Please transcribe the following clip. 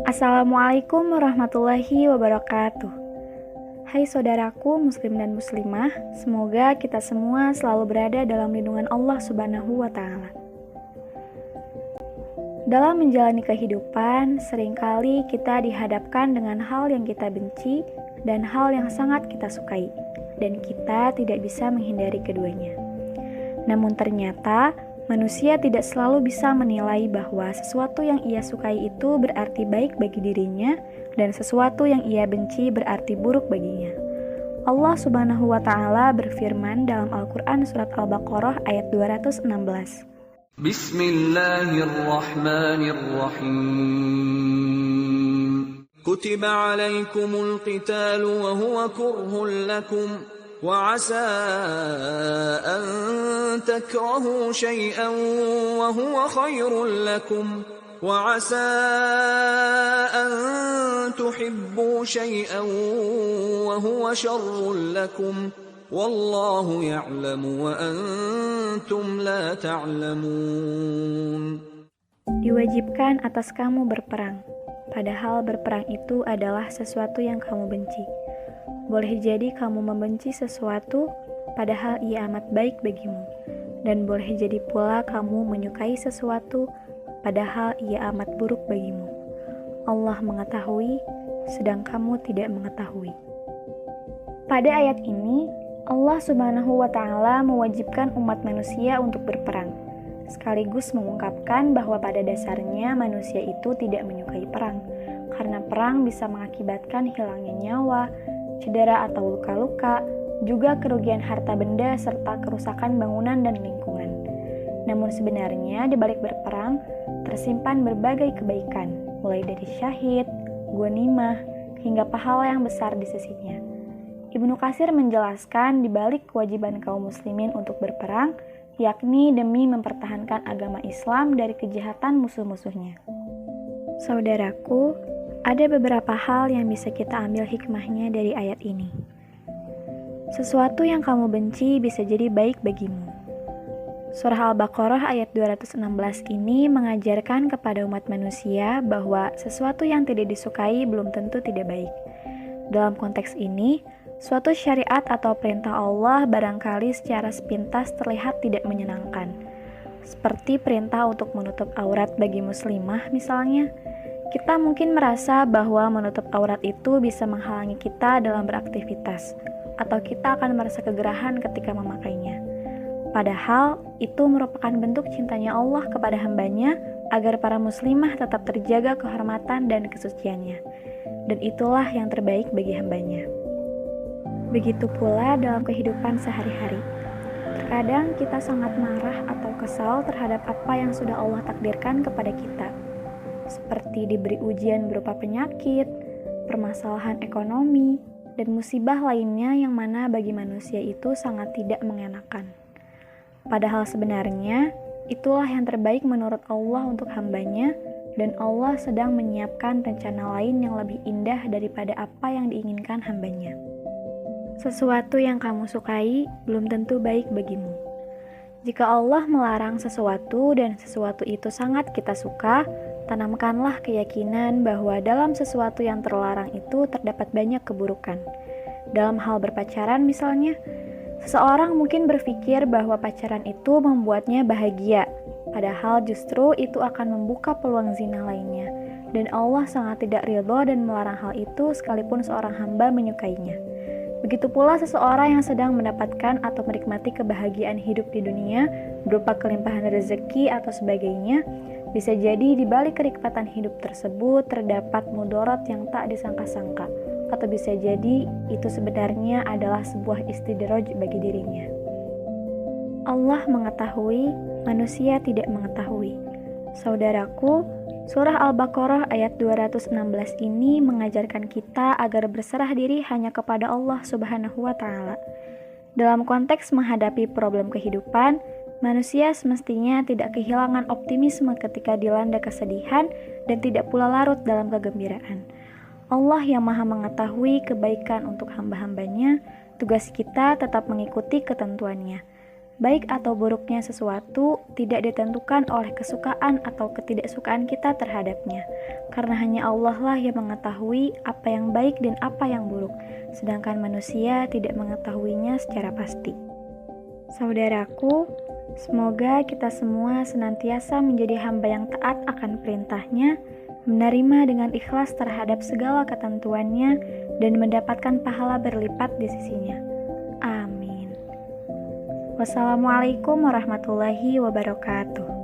Assalamualaikum warahmatullahi wabarakatuh. Hai saudaraku muslim dan muslimah, semoga kita semua selalu berada dalam lindungan Allah Subhanahu wa Ta'ala. Dalam menjalani kehidupan, seringkali kita dihadapkan dengan hal yang kita benci dan hal yang sangat kita sukai, dan kita tidak bisa menghindari keduanya. Namun ternyata, manusia tidak selalu bisa menilai bahwa sesuatu yang ia sukai itu berarti baik bagi dirinya dan sesuatu yang ia benci berarti buruk baginya. Allah Subhanahu wa Ta'ala berfirman dalam Al-Quran surat Al-Baqarah ayat 216. Bismillahirrahmanirrahim. Kutiba alaikumul qitalu wa huwa kurhun lakum وعسى أن تكرهوا شيئا وهو خير لكم وعسى أن تحبوا شيئا وهو شر لكم والله يعلم وأنتم لا تعلمون. Diwajibkan atas kamu berperang, padahal berperang itu adalah sesuatu yang kamu benci. Boleh jadi kamu membenci sesuatu, padahal ia amat baik bagimu. Dan boleh jadi pula kamu menyukai sesuatu, padahal ia amat buruk bagimu. Allah mengetahui, sedang kamu tidak mengetahui. Pada ayat ini, Allah Subhanahu wa Ta'ala mewajibkan umat manusia untuk berperang, sekaligus mengungkapkan bahwa pada dasarnya manusia itu tidak menyukai perang, karena perang bisa mengakibatkan hilangnya nyawa, cedera atau luka-luka, juga kerugian harta benda serta kerusakan bangunan dan lingkungan. Namun sebenarnya di balik berperang tersimpan berbagai kebaikan, mulai dari syahid, ghanimah, hingga pahala yang besar di sisinya. Ibnu Katsir menjelaskan di balik kewajiban kaum muslimin untuk berperang, yakni demi mempertahankan agama Islam dari kejahatan musuh-musuhnya. Saudaraku, ada beberapa hal yang bisa kita ambil hikmahnya dari ayat ini. Sesuatu yang kamu benci bisa jadi baik bagimu. Surah Al-Baqarah ayat 216 ini mengajarkan kepada umat manusia bahwa sesuatu yang tidak disukai belum tentu tidak baik. Dalam konteks ini, suatu syariat atau perintah Allah barangkali secara sepintas terlihat tidak menyenangkan. Seperti perintah untuk menutup aurat bagi muslimah misalnya. Kita mungkin merasa bahwa menutup aurat itu bisa menghalangi kita dalam beraktivitas, atau kita akan merasa kegerahan ketika memakainya. Padahal, itu merupakan bentuk cintanya Allah kepada hambanya agar para muslimah tetap terjaga kehormatan dan kesuciannya. Dan itulah yang terbaik bagi hambanya. Begitu pula dalam kehidupan sehari-hari. Terkadang kita sangat marah atau kesal terhadap apa yang sudah Allah takdirkan kepada kita. Seperti diberi ujian berupa penyakit, permasalahan ekonomi, dan musibah lainnya yang mana bagi manusia itu sangat tidak mengenakan. Padahal sebenarnya, itulah yang terbaik menurut Allah untuk hambanya, dan Allah sedang menyiapkan rencana lain yang lebih indah daripada apa yang diinginkan hambanya. Sesuatu yang kamu sukai belum tentu baik bagimu. Jika Allah melarang sesuatu dan sesuatu itu sangat kita suka, tanamkanlah keyakinan bahwa dalam sesuatu yang terlarang itu terdapat banyak keburukan. Dalam hal berpacaran misalnya, seseorang mungkin berpikir bahwa pacaran itu membuatnya bahagia, padahal justru itu akan membuka peluang zina lainnya. Dan Allah sangat tidak ridho dan melarang hal itu sekalipun seorang hamba menyukainya. Begitu pula seseorang yang sedang mendapatkan atau menikmati kebahagiaan hidup di dunia berupa kelimpahan rezeki atau sebagainya, bisa jadi di balik kenikmatan hidup tersebut terdapat mudarat yang tak disangka-sangka, atau bisa jadi itu sebenarnya adalah sebuah istidraj bagi dirinya. Allah mengetahui, manusia tidak mengetahui. Saudaraku, surah Al-Baqarah ayat 216 ini mengajarkan kita agar berserah diri hanya kepada Allah Subhanahu wa Ta'ala. Dalam konteks menghadapi problem kehidupan, manusia semestinya tidak kehilangan optimisme ketika dilanda kesedihan dan tidak pula larut dalam kegembiraan. Allah yang maha mengetahui kebaikan untuk hamba-hambanya, tugas kita tetap mengikuti ketentuannya. Baik atau buruknya sesuatu tidak ditentukan oleh kesukaan atau ketidaksukaan kita terhadapnya, karena hanya Allah lah yang mengetahui apa yang baik dan apa yang buruk, sedangkan manusia tidak mengetahuinya secara pasti. Saudaraku, semoga kita semua senantiasa menjadi hamba yang taat akan perintahnya, menerima dengan ikhlas terhadap segala ketentuannya, dan mendapatkan pahala berlipat di sisinya. Amin. Wassalamualaikum warahmatullahi wabarakatuh.